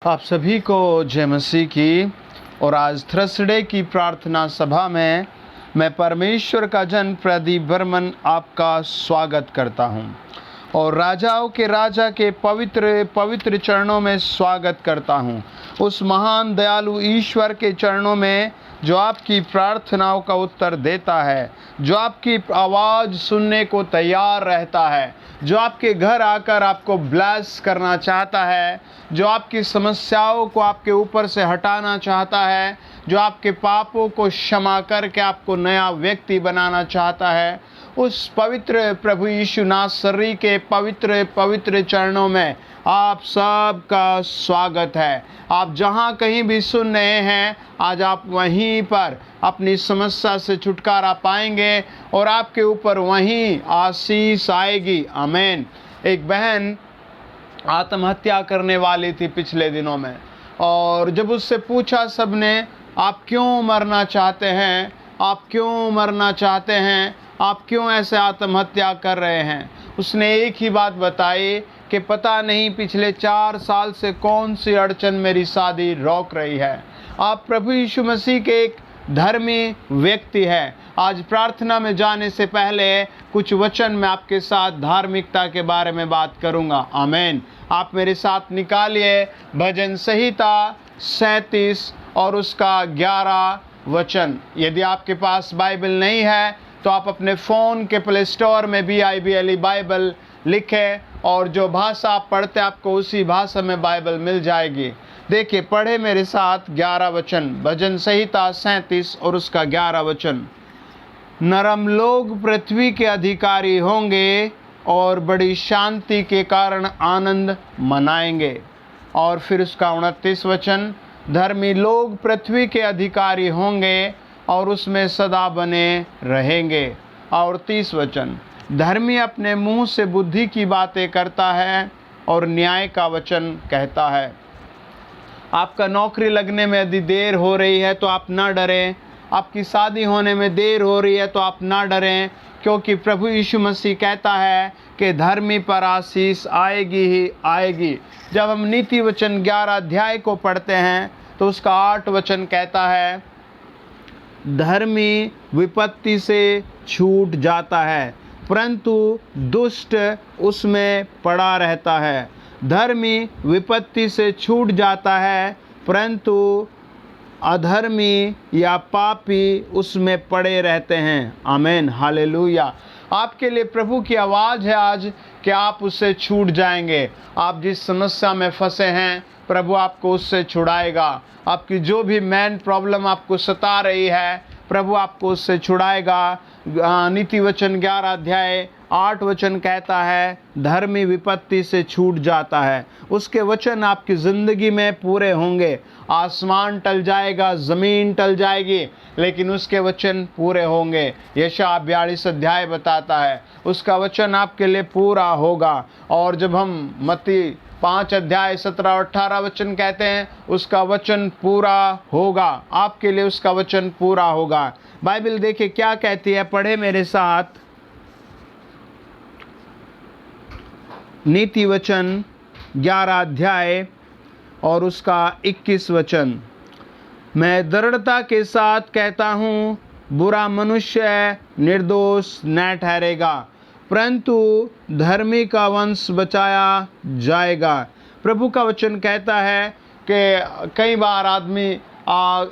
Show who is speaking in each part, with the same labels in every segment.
Speaker 1: आप सभी को जय मसीह की। और आज थर्सडे की प्रार्थना सभा में मैं परमेश्वर का जन प्रदीप बर्मन आपका स्वागत करता हूं और राजाओं के राजा के पवित्र पवित्र चरणों में स्वागत करता हूं, उस महान दयालु ईश्वर के चरणों में जो आपकी प्रार्थनाओं का उत्तर देता है, जो आपकी आवाज़ सुनने को तैयार रहता है, जो आपके घर आकर आपको ब्लेस करना चाहता है, जो आपकी समस्याओं को आपके ऊपर से हटाना चाहता है, जो आपके पापों को क्षमा करके आपको नया व्यक्ति बनाना चाहता है। उस पवित्र प्रभु यीशु नासरी के पवित्र पवित्र चरणों में आप सबका स्वागत है। आप जहाँ कहीं भी सुन रहे हैं, आज आप वहीं पर अपनी समस्या से छुटकारा पाएंगे और आपके ऊपर वहीं आशीष आएगी। आमीन। एक बहन आत्महत्या करने वाली थी पिछले दिनों में, और जब उससे पूछा सबने, आप क्यों मरना चाहते हैं, आप क्यों मरना चाहते हैं, आप क्यों ऐसे आत्महत्या कर रहे हैं, उसने एक ही बात बताई कि पता नहीं पिछले 4 साल से कौन सी अड़चन मेरी शादी रोक रही है। आप प्रभु यीशु मसीह के एक धर्मी व्यक्ति है। आज प्रार्थना में जाने से पहले कुछ वचन मैं आपके साथ धार्मिकता के बारे में बात करूंगा। आमीन। आप मेरे साथ निकालिए भजन संहिता 37 और उसका 11 वचन। यदि आपके पास बाइबल नहीं है तो आप अपने फ़ोन के प्ले स्टोर में BIBLE बाइबल लिखें और जो भाषा आप पढ़ते आपको उसी भाषा में बाइबल मिल जाएगी। देखिए, पढ़े मेरे साथ 11 वचन, भजन संहिता 37 और उसका 11 वचन। नरम लोग पृथ्वी के अधिकारी होंगे और बड़ी शांति के कारण आनंद मनाएंगे। और फिर उसका 29 वचन, धर्मी लोग पृथ्वी के अधिकारी होंगे और उसमें सदा बने रहेंगे। और 30 वचन, धर्मी अपने मुंह से बुद्धि की बातें करता है और न्याय का वचन कहता है। आपका नौकरी लगने में यदि देर हो रही है तो आप ना डरें, आपकी शादी होने में देर हो रही है तो आप ना डरें, क्योंकि प्रभु यीशु मसीह कहता है कि धर्मी पर आशीष आएगी ही आएगी। जब हम नीति वचन 11 अध्याय को पढ़ते हैं तो उसका 8 वचन कहता है, धर्मी विपत्ति से छूट जाता है परंतु दुष्ट उसमें पड़ा रहता है। धर्मी विपत्ति से छूट जाता है परंतु अधर्मी या पापी उसमें पड़े रहते हैं। आमीन, हालेलुया। आपके लिए प्रभु की आवाज़ है आज कि आप उससे छूट जाएंगे। आप जिस समस्या में फंसे हैं, प्रभु आपको उससे छुड़ाएगा। आपकी जो भी मेन प्रॉब्लम आपको सता रही है, प्रभु आपको उससे छुड़ाएगा। नीति वचन 11 अध्याय 8 वचन कहता है, धर्मी विपत्ति से छूट जाता है। उसके वचन आपकी ज़िंदगी में पूरे होंगे। आसमान टल जाएगा, ज़मीन टल जाएगी, लेकिन उसके वचन पूरे होंगे। यशायाह 42 अध्याय बताता है उसका वचन आपके लिए पूरा होगा। और जब हम मत्ती 5 अध्याय 17 और 18 वचन कहते हैं, उसका वचन पूरा होगा, आपके लिए उसका वचन पूरा होगा। बाइबल देखिए क्या कहती है, पढ़े मेरे साथ। नीति वचन 11 अध्याय और उसका 21 वचन, मैं दृढ़ता के साथ कहता हूँ, बुरा मनुष्य निर्दोष न ठहरेगा परंतु धर्मी का वंश बचाया जाएगा। प्रभु का वचन कहता है कि कई बार आदमी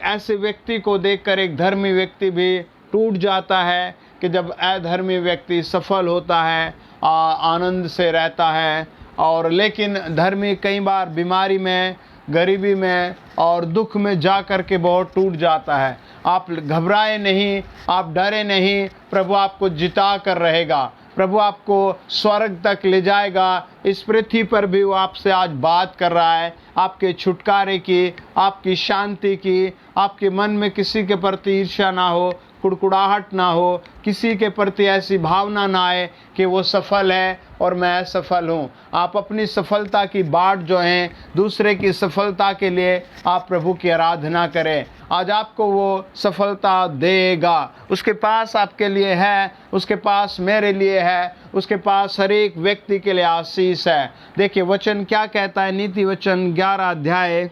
Speaker 1: ऐसे व्यक्ति को देखकर एक धर्मी व्यक्ति भी टूट जाता है कि जब अधर्मी व्यक्ति सफल होता है, आनंद से रहता है, और लेकिन धर्मी कई बार बीमारी में, गरीबी में और दुख में जा कर के बहुत टूट जाता है। आप घबराए नहीं, आप डरे नहीं, प्रभु आपको जिता कर रहेगा। प्रभु आपको स्वर्ग तक ले जाएगा। इस पृथ्वी पर भी वो आपसे आज बात कर रहा है, आपके छुटकारे की, आपकी शांति की। आपके मन में किसी के प्रति ईर्ष्या ना हो, कुड़कुड़ाहट ना हो, किसी के प्रति ऐसी भावना ना आए कि वो सफल है और मैं असफल हूँ। आप अपनी सफलता की बाट जो है दूसरे की सफलता के लिए आप प्रभु की आराधना करें। आज आपको वो सफलता देगा। उसके पास आपके लिए है, उसके पास मेरे लिए है, उसके पास हर एक व्यक्ति के लिए आशीष है। देखिए वचन क्या कहता है, नीति वचन 11 अध्याय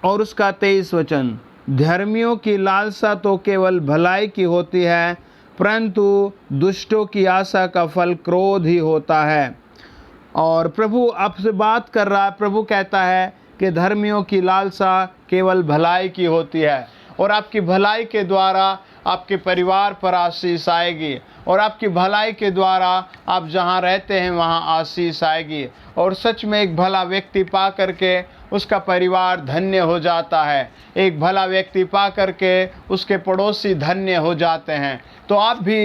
Speaker 1: और उसका 23 वचन। धर्मियों की लालसा तो केवल भलाई की होती है, परंतु दुष्टों की आशा का फल क्रोध ही होता है। और प्रभु आपसे बात कर रहा है। प्रभु कहता है कि धर्मियों की लालसा केवल भलाई की होती है, और आपकी भलाई के द्वारा आपके परिवार पर आशीष आएगी, और आपकी भलाई के द्वारा आप जहाँ रहते हैं वहाँ आशीष आएगी। और सच में एक भला व्यक्ति पा करके उसका परिवार धन्य हो जाता है। एक भला व्यक्ति पा करके उसके पड़ोसी धन्य हो जाते हैं। तो आप भी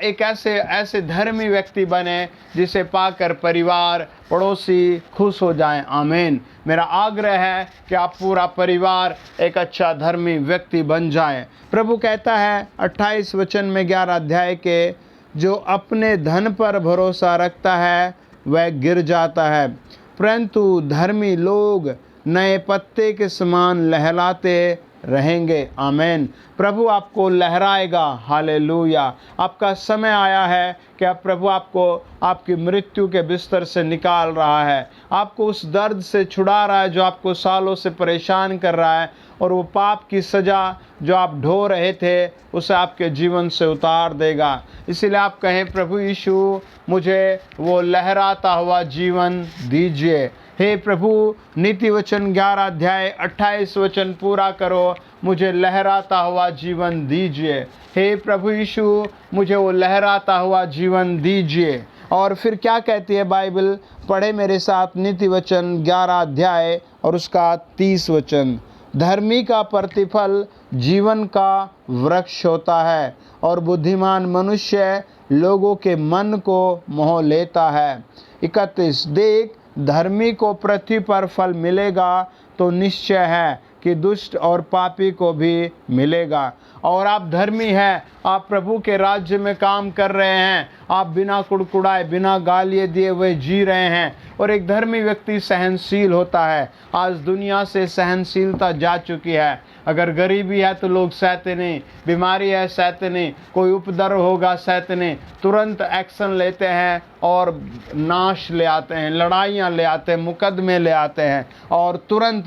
Speaker 1: एक ऐसे धर्मी व्यक्ति बने जिसे पाकर परिवार पड़ोसी खुश हो जाएं। आमीन। मेरा आग्रह है कि आप पूरा परिवार एक अच्छा धर्मी व्यक्ति बन जाएं। प्रभु कहता है 28 वचन में 11 अध्याय के, जो अपने धन पर भरोसा रखता है वह गिर जाता है, परंतु धर्मी लोग नए पत्ते के समान लहराते रहेंगे। आमीन। प्रभु आपको लहराएगा। हालेलुया। आपका समय आया है कि अब प्रभु आपको आपकी मृत्यु के बिस्तर से निकाल रहा है, आपको उस दर्द से छुड़ा रहा है जो आपको सालों से परेशान कर रहा है, और वो पाप की सज़ा जो आप ढो रहे थे उसे आपके जीवन से उतार देगा। इसीलिए आप कहें, प्रभु यीशु मुझे वो लहराता हुआ जीवन दीजिए। हे प्रभु, नीति वचन 11 अध्याय 28 वचन पूरा करो, मुझे लहराता हुआ जीवन दीजिए। हे प्रभु यीशु, मुझे वो लहराता हुआ जीवन दीजिए। और फिर क्या कहती है बाइबल, पढ़े मेरे साथ नीति वचन 11 अध्याय और उसका 30 वचन। धर्मी का प्रतिफल जीवन का वृक्ष होता है, और बुद्धिमान मनुष्य लोगों के मन को मोह लेता है। 31, देख धर्मी को पृथ्वी पर फल मिलेगा तो निश्चय है कि दुष्ट और पापी को भी मिलेगा। और आप धर्मी हैं, आप प्रभु के राज्य में काम कर रहे हैं, आप बिना कुड़कुड़ाए बिना गालियाँ दिए हुए जी रहे हैं। और एक धर्मी व्यक्ति सहनशील होता है। आज दुनिया से सहनशीलता जा चुकी है। अगर गरीबी है तो लोग सहते नहीं, बीमारी है सहते नहीं, कोई उपद्रव होगा सहते नहीं, तुरंत एक्शन लेते हैं और नाश ले आते हैं, लड़ाइयाँ ले आते हैं, मुकदमे ले आते हैं। और तुरंत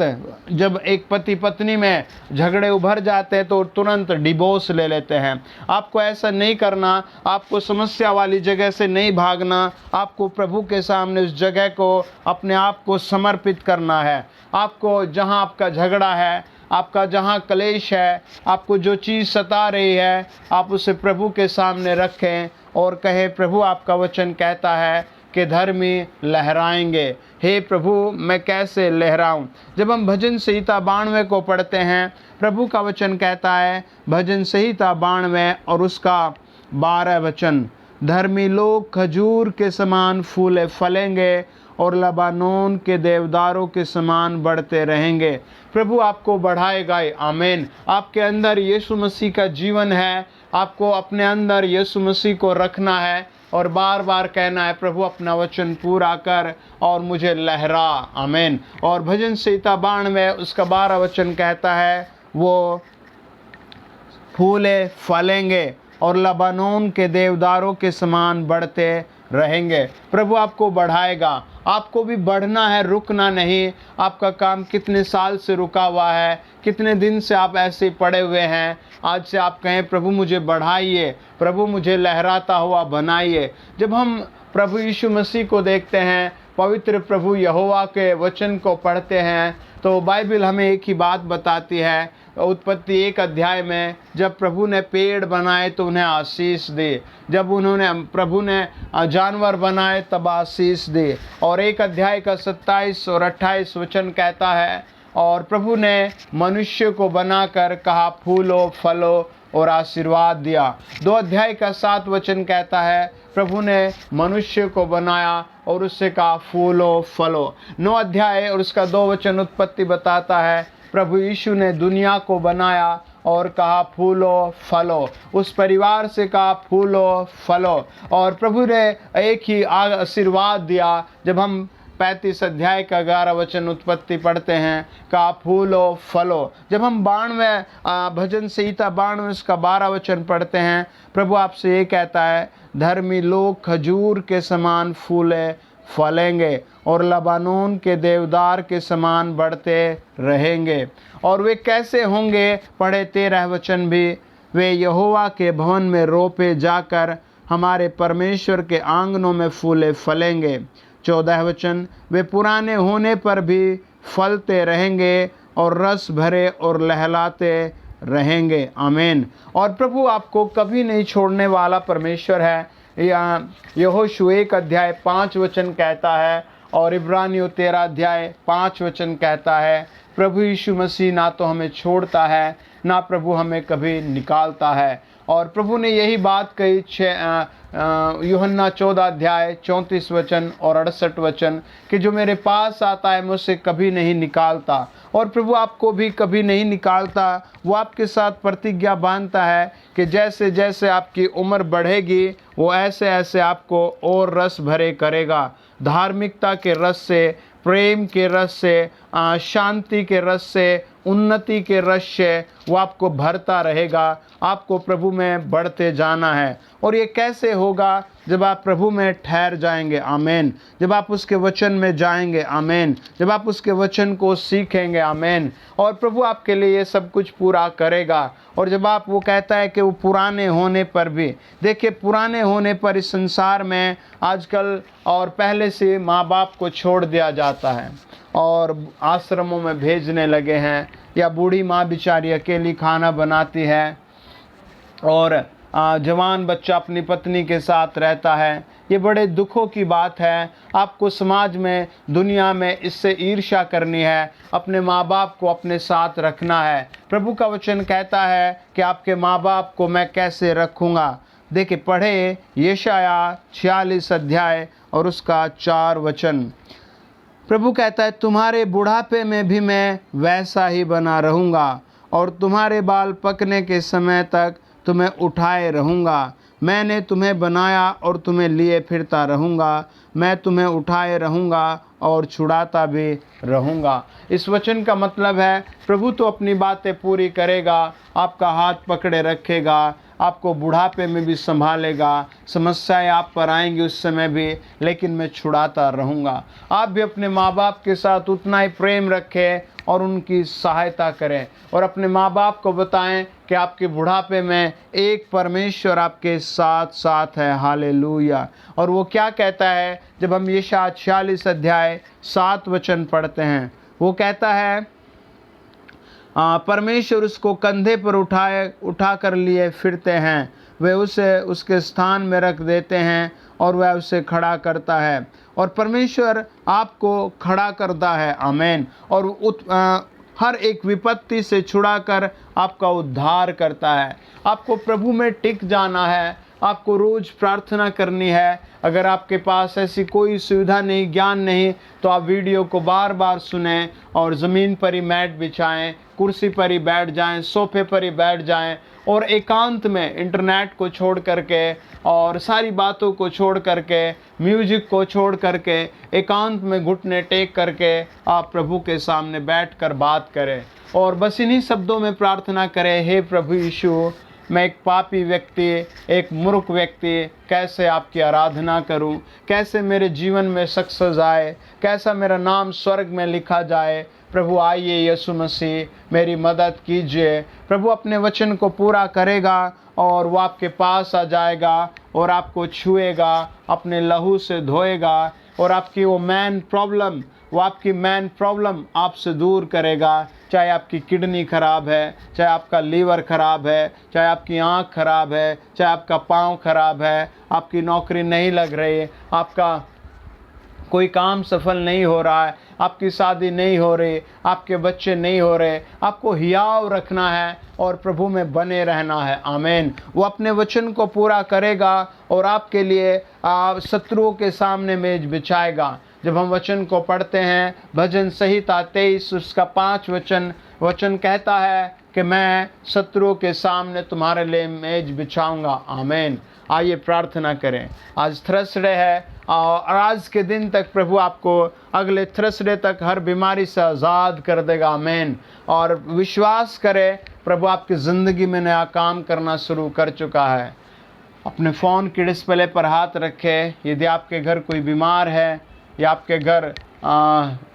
Speaker 1: जब एक पति पत्नी में झगड़े उभर जाते हैं तो तुरंत डिवोर्स ले लेते हैं। आपको ऐसा नहीं करना। आपको समस्या वाली जगह से नहीं भागना। आपको प्रभु के सामने उस जगह को अपने आप को समर्पित करना है। आपको जहाँ आपका झगड़ा है, आपका जहाँ क्लेश है, आपको जो चीज़ सता रही है, आप उसे प्रभु के सामने रखें और कहें, प्रभु आपका वचन कहता है कि धर्मी लहराएंगे। हे प्रभु, मैं कैसे लहराऊं? जब हम भजन संहिता 92 को पढ़ते हैं, प्रभु का वचन कहता है, भजन संहिता 92 और उसका 12 वचन, धर्मी लोग खजूर के समान फूले फलेंगे और लबानोन के देवदारों के समान बढ़ते रहेंगे। प्रभु आपको बढ़ाएगा। आमीन। आपके अंदर यीशु मसीह का जीवन है। आपको अपने अंदर यीशु मसीह को रखना है और बार बार कहना है, प्रभु अपना वचन पूरा कर और मुझे लहरा। आमीन। और भजन संहिता 92 उसका 12 वचन कहता है, वो फूले फलेंगे और लबानोन के देवदारों के समान बढ़ते रहेंगे। प्रभु आपको बढ़ाएगा। आपको भी बढ़ना है, रुकना नहीं। आपका काम कितने साल से रुका हुआ है, कितने दिन से आप ऐसे पड़े हुए हैं, आज से आप कहें, प्रभु मुझे बढ़ाइए, प्रभु मुझे लहराता हुआ बनाइए। जब हम प्रभु यीशु मसीह को देखते हैं, पवित्र प्रभु यहोवा के वचन को पढ़ते हैं, तो बाइबल हमें एक ही बात बताती है। उत्पत्ति 1 अध्याय में जब प्रभु ने पेड़ बनाए तो उन्हें आशीष दी, जब प्रभु ने जानवर बनाए तब आशीष दी। और 1 अध्याय का 27 और 28 वचन कहता है, और प्रभु ने मनुष्य को बनाकर कहा, फूलो फलो और आशीर्वाद दिया। 2 अध्याय का 7 वचन कहता है, प्रभु ने मनुष्य को बनाया और उससे कहा फूलो फलो। 9 अध्याय और उसका 2 वचन उत्पत्ति बताता है प्रभु यीशु ने दुनिया को बनाया और कहा फूलो फलो। उस परिवार से कहा फूलो फलो। और प्रभु ने एक ही आशीर्वाद दिया। जब हम 35 अध्याय का 11 वचन उत्पत्ति पढ़ते हैं, कहा फूलो फलो। जब हम 92 भजन संहिता 92 उसका 12 वचन पढ़ते हैं, प्रभु आपसे ये कहता है धर्मी लोग खजूर के समान फूले फलेंगे और लबानोन के देवदार के समान बढ़ते रहेंगे। और वे कैसे होंगे, पढ़े 13 वचन भी, वे यहोवा के भवन में रोपे जाकर हमारे परमेश्वर के आंगनों में फूले फलेंगे। 14 वचन, वे पुराने होने पर भी फलते रहेंगे और रस भरे और लहलाते रहेंगे। आमीन। और प्रभु आपको कभी नहीं छोड़ने वाला परमेश्वर है। यहोशू 1 अध्याय 5 वचन कहता है और इब्रानियों 13 अध्याय 5 वचन कहता है प्रभु यीशु मसीह ना तो हमें छोड़ता है, ना प्रभु हमें कभी निकालता है। और प्रभु ने यही बात कही यूहन्ना 14 अध्याय 34 वचन और 68 वचन कि जो मेरे पास आता है मुझसे कभी नहीं निकालता। और प्रभु आपको भी कभी नहीं निकालता। वो आपके साथ प्रतिज्ञा बांधता है कि जैसे जैसे आपकी उम्र बढ़ेगी वो ऐसे ऐसे आपको और रस भरे करेगा। धार्मिकता के रस से, प्रेम के रस से, शांति के रस से, उन्नति के रस से वो आपको भरता रहेगा। आपको प्रभु में बढ़ते जाना है। और ये कैसे होगा? जब आप प्रभु में ठहर जाएंगे। आमीन। जब आप उसके वचन में जाएंगे। आमीन। जब आप उसके वचन को सीखेंगे। आमीन। और प्रभु आपके लिए ये सब कुछ पूरा करेगा। और जब आप, वो कहता है कि वो पुराने होने पर भी, देखिए पुराने होने पर इस संसार में आजकल और पहले से माँ बाप को छोड़ दिया जाता है और आश्रमों में भेजने लगे हैं, या बूढ़ी माँ बेचारी अकेली खाना बनाती है और जवान बच्चा अपनी पत्नी के साथ रहता है। ये बड़े दुखों की बात है। आपको समाज में, दुनिया में इससे ईर्ष्या करनी है। अपने माँ बाप को अपने साथ रखना है। प्रभु का वचन कहता है कि आपके माँ बाप को मैं कैसे रखूँगा। देखिए पढ़े यशायाह 46 अध्याय और उसका 4 वचन। प्रभु कहता है तुम्हारे बुढ़ापे में भी मैं वैसा ही बना रहूँगा और तुम्हारे बाल पकने के समय तक तुम्हें उठाए रहूँगा। मैंने तुम्हें बनाया और तुम्हें लिए फिरता रहूँगा। मैं तुम्हें उठाए रहूँगा और छुड़ाता भी रहूँगा। इस वचन का मतलब है प्रभु तो अपनी बातें पूरी करेगा, आपका हाथ पकड़े रखेगा, आपको बुढ़ापे में भी संभालेगा। समस्याएं आप पर आएंगी उस समय भी, लेकिन मैं छुड़ाता रहूँगा। आप भी अपने माँ बाप के साथ उतना ही प्रेम रखें और उनकी सहायता करें और अपने माँ बाप को बताएं कि आपके बुढ़ापे में एक परमेश्वर आपके साथ साथ है। हालेलुया। और वो क्या कहता है जब हम यशायाह 46 अध्याय 7 वचन पढ़ते हैं, वो कहता है परमेश्वर उसको कंधे पर उठा कर लिए फिरते हैं। वे उसे उसके स्थान में रख देते हैं और वह उसे खड़ा करता है। और परमेश्वर आपको खड़ा करता है। आमीन। और हर एक विपत्ति से छुड़ाकर आपका उद्धार करता है। आपको प्रभु में टिक जाना है। आपको रोज़ प्रार्थना करनी है। अगर आपके पास ऐसी कोई सुविधा नहीं, ज्ञान नहीं, तो आप वीडियो को बार बार सुनें और ज़मीन पर ही मैट बिछाएं, कुर्सी पर ही बैठ जाएं, सोफे पर ही बैठ जाएं और एकांत में इंटरनेट को छोड़ करके और सारी बातों को छोड़ करके, म्यूजिक को छोड़ करके, एकांत में घुटने टेक करके आप प्रभु के सामने बैठकर बात करें और बस इन्हीं शब्दों में प्रार्थना करें, हे प्रभु यीशु, मैं एक पापी व्यक्ति, एक मूर्ख व्यक्ति, कैसे आपकी आराधना करूं, कैसे मेरे जीवन में सक्सेस आए, कैसा मेरा नाम स्वर्ग में लिखा जाए। प्रभु आइए यीशु मसीह मेरी मदद कीजिए। प्रभु अपने वचन को पूरा करेगा और वो आपके पास आ जाएगा और आपको छुएगा, अपने लहू से धोएगा और आपकी वो आपकी मैन प्रॉब्लम आपसे दूर करेगा। चाहे आपकी किडनी खराब है, चाहे आपका लीवर खराब है, चाहे आपकी आँख खराब है, चाहे आपका पाँव खराब है, आपकी नौकरी नहीं लग रही, आपका कोई काम सफल नहीं हो रहा है, आपकी शादी नहीं हो रही, आपके बच्चे नहीं हो रहे, आपको हियाव रखना है और प्रभु में बने रहना है। आमीन। वो अपने वचन को पूरा करेगा और आपके लिए शत्रुओं के सामने मेज बिछाएगा। जब हम वचन को पढ़ते हैं, भजन संहिता 23 उसका 5 वचन कहता है कि मैं शत्रुओं के सामने तुम्हारे लिए मेज बिछाऊंगा। आमीन। आइए प्रार्थना करें। आज थर्सडे है और आज के दिन तक प्रभु आपको अगले थर्सडे तक हर बीमारी से आज़ाद कर देगा। आमीन। और विश्वास करें, प्रभु आपकी ज़िंदगी में नया काम करना शुरू कर चुका है। अपने फ़ोन के डिस्प्ले पर हाथ रखें। यदि आपके घर कोई बीमार है या आपके घर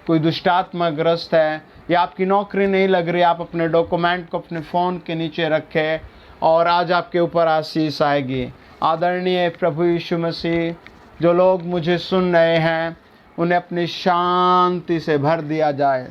Speaker 1: कोई दुष्टात्मा ग्रस्त है या आपकी नौकरी नहीं लग रही, आप अपने डॉक्यूमेंट को अपने फ़ोन के नीचे रखें और आज आपके ऊपर आशीष आएगी। आदरणीय प्रभु यीशु मसीह, जो लोग मुझे सुन रहे हैं उन्हें अपनी शांति से भर दिया जाए,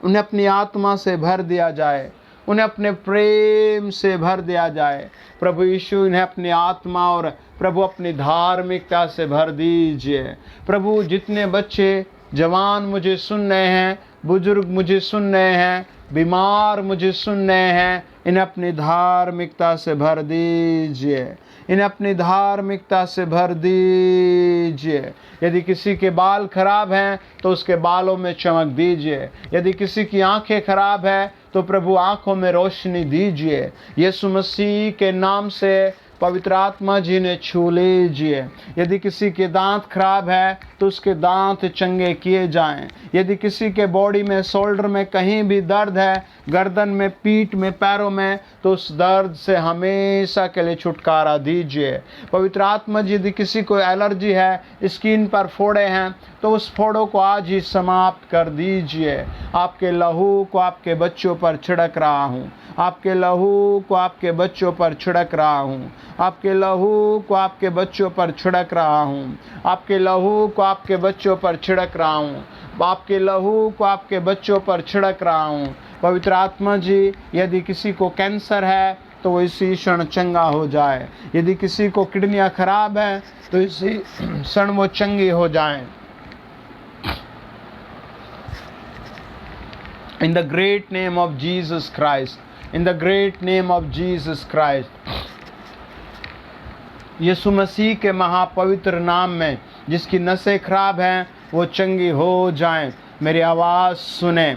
Speaker 1: उन्हें अपनी आत्मा से भर दिया जाए, उन्हें अपने प्रेम से भर दिया जाए। प्रभु यीशु इन्हें अपनी आत्मा और प्रभु अपनी धार्मिकता से भर दीजिए। प्रभु जितने बच्चे जवान मुझे सुन रहे हैं, बुजुर्ग मुझे सुन रहे हैं, बीमार मुझे सुन रहे हैं, इन्हें अपनी धार्मिकता से भर दीजिए, इन्हें अपनी धार्मिकता से भर दीजिए। यदि किसी के बाल खराब हैं तो उसके बालों में चमक दीजिए। यदि किसी की आंखें खराब है तो प्रभु आंखों में रोशनी दीजिए। यीशु मसीह के नाम से पवित्र आत्मा जी ने छू लीजिए। यदि किसी के दांत खराब है तो उसके दांत चंगे किए जाएं। यदि किसी के बॉडी में, शोल्डर में कहीं भी दर्द है, गर्दन में, पीठ में, पैरों में, तो उस दर्द से हमेशा के लिए छुटकारा दीजिए। पवित्र आत्मा जी, यदि किसी को एलर्जी है, स्किन पर फोड़े हैं, तो उस फोड़ों को आज ही समाप्त कर दीजिए। आपके लहू को आपके बच्चों पर छिड़क रहा हूँ, आपके लहू को आपके बच्चों पर छिड़क रहा हूँ, आपके लहू को आपके बच्चों पर छिड़क रहा हूँ, आपके लहू को आपके बच्चों पर छिड़क रहा हूँ, आपके लहू को आपके बच्चों पर छिड़क रहा हूँ। पवित्र आत्मा जी, यदि किसी को कैंसर है तो वो इसी क्षण चंगा हो जाए। यदि किसी को किडनियाँ खराब है तो इसी क्षण वो चंगी हो जाए। In the great name of Jesus Christ, in the great name of Jesus Christ, यीशु मसीह के महापवित्र नाम में जिसकी नसें खराब हैं वो चंगी हो जाएं। मेरी आवाज़ सुने।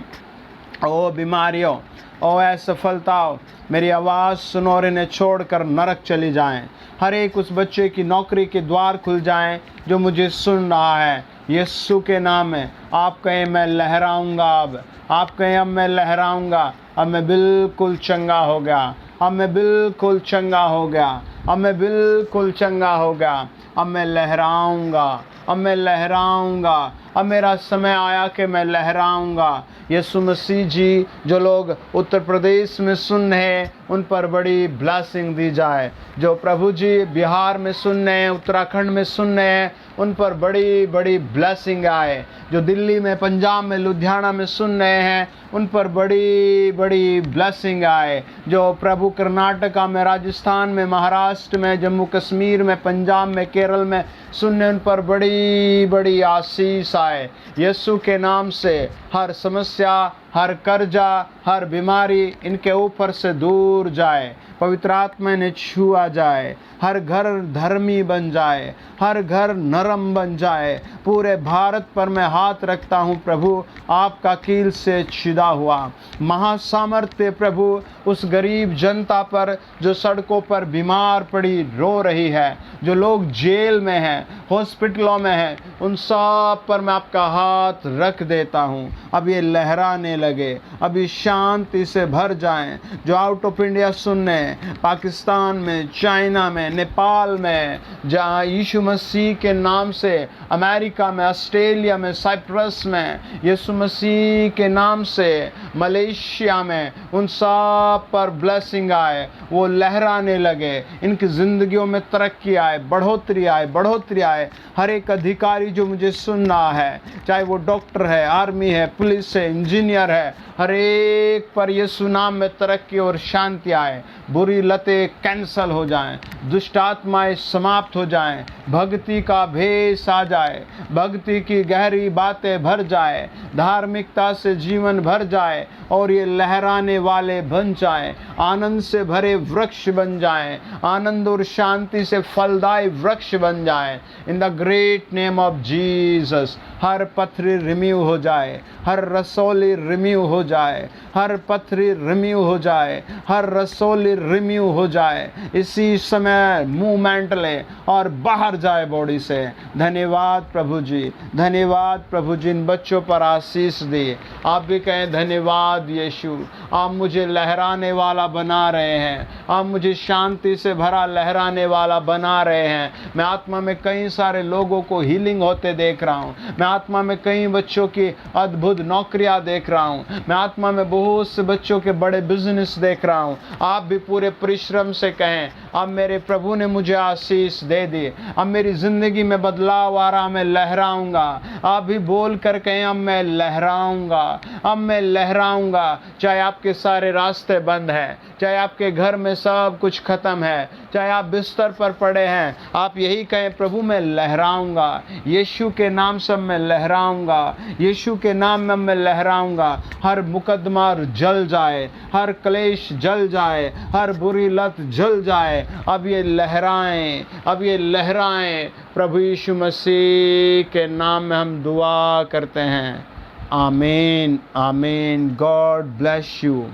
Speaker 1: ओ बीमारियों, ओ असफलताओं, मेरी आवाज़ सुनो और इन्हें छोड़कर नरक चली जाएं। हर एक उस बच्चे की नौकरी के द्वार खुल जाएं जो मुझे सुन रहा है। यीशु के नाम में आप कहें मैं लहराऊंगा। अब आप कहें अब मैं लहराऊंगा, अब मैं बिल्कुल चंगा हो गया, अब मैं बिल्कुल चंगा हो गया, अब मैं बिल्कुल चंगा हो गया, अब मैं लहराऊंगा, अब मैं लहराऊंगा, अब मेरा समय आया कि मैं लहराऊंगा। यीशु मसीह जी, जो लोग उत्तर प्रदेश में सुन रहे हैं उन पर बड़ी ब्लेसिंग दी जाए। जो प्रभु जी बिहार में सुन रहे हैं, उत्तराखंड में सुन रहे हैं, उन पर बड़ी बड़ी ब्लेसिंग आए। जो दिल्ली में, पंजाब में, लुधियाना में सुन रहे हैं उन पर बड़ी बड़ी ब्लेसिंग आए। जो प्रभु कर्नाटका में, राजस्थान में, महाराष्ट्र में, जम्मू कश्मीर में, पंजाब में, केरल में सुनने, उन पर बड़ी बड़ी आशीष आए। यीशु के नाम से हर समस्या, हर कर्जा, हर बीमारी इनके ऊपर से दूर जाए। पवित्र आत्मा ने छुआ जाए। हर घर धर्मी बन जाए, हर घर नरम बन जाए। पूरे भारत पर मैं हाथ रखता हूँ प्रभु, आपका कील से छिदा हुआ महासामर्थ्य प्रभु उस गरीब जनता पर जो सड़कों पर बीमार पड़ी रो रही है, जो लोग जेल में हैं, हॉस्पिटलों में हैं, उन सब पर मैं आपका हाथ रख देता हूँ। अब ये लहराने लगे, अब ये शांति से भर जाएं। जो आउट ऑफ इंडिया सुनने, पाकिस्तान में, चाइना में, नेपाल में, जहाँ यीशु मसीह के नाम से, अमेरिका में, ऑस्ट्रेलिया में, साइप्रस में, यीशु मसीह के नाम से, मलेशिया में, उन सब पर ब्लेसिंग आए, वो लहराने लगे। इनकी ज़िंदगियों में तरक्की आए, बढ़ोतरी आए, बढ़ोतरी आए। हर एक अधिकारी जो मुझे सुन रहा है, चाहे वो डॉक्टर है, आर्मी है, पुलिस है, इंजीनियर है, हर एक पर यीशु नाम में तरक्की और शांति आए। बुरी लतें कैंसल हो जाएं, दुष्ट आत्माएं समाप्त हो जाएं, भक्ति का भेष आ जाए, भक्ति की गहरी बातें भर जाए, धार्मिकता से जीवन भर जाए और ये लहराने वाले बन जाएं, आनंद से भरे वृक्ष बन जाएं, आनंद और शांति से फलदायी वृक्ष बन जाएं। In the great name of Jesus हर पथरी रिम्यू हो जाए, हर रसोली रिम्यू हो जाए, हर पथरी रिम्यू हो जाए, हर रसोली रिम्यू हो जाए। इसी समय मूवमेंट ले और बाहर जाए बॉडी से। धन्यवाद प्रभु जी, धन्यवाद प्रभु जी। इन बच्चों पर आशीष दे। आप भी कहें धन्यवाद यीशु, आप मुझे लहराने वाला बना रहे हैं, आप मुझे शांति से भरा लहराने वाला बना रहे हैं। मैं आत्मा में कई सारे लोगों को हीलिंग होते देख रहा हूँ, मैं आत्मा में कई बच्चों की अद्भुत नौकरियां देख रहा हूँ, मैं आत्मा में बहुत से बच्चों के बड़े बिजनेस देख रहा हूँ। आप भी पूरे परिश्रम से कहें अब मेरे प्रभु ने मुझे आशीष दे दी, अब मेरी जिंदगी में बदलाव आ रहा, मैं लहराऊंगा। आप भी बोल कर कहें अब मैं लहराऊंगा, अब मैं लहराऊंगा। चाहे आपके सारे रास्ते बंद हैं, चाहे आपके घर में सब कुछ खत्म है, चाहे आप बिस्तर पर पड़े हैं, आप यही कहें प्रभु मैं लहराऊंगा, यीशु के नाम से मैं लहराऊंगा, यीशु के नाम में मैं लहराऊंगा। हर मुकदमा जल जाए, हर क्लेश जल जाए, हर बुरी लत जल जाए। अब ये लहराएं, अब ये लहराएं। प्रभु यीशु मसीह के नाम में हम दुआ करते हैं। आमीन, आमीन। God bless you.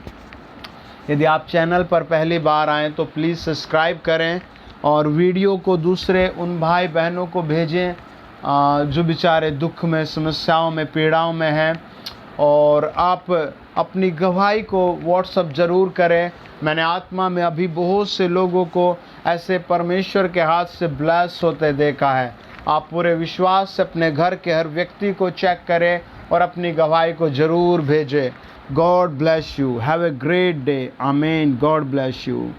Speaker 1: यदि आप चैनल पर पहली बार आएँ तो प्लीज़ सब्सक्राइब करें और वीडियो को दूसरे उन भाई बहनों को भेजें जो बेचारे दुख में, समस्याओं में, पीड़ाओं में हैं। और आप अपनी गवाही को व्हाट्सएप ज़रूर करें। मैंने आत्मा में अभी बहुत से लोगों को ऐसे परमेश्वर के हाथ से ब्लेस होते देखा है। आप पूरे विश्वास से अपने घर के हर व्यक्ति को चेक करें और अपनी गवाही को ज़रूर भेजें। God bless you. Have a great day. आमीन। God bless you.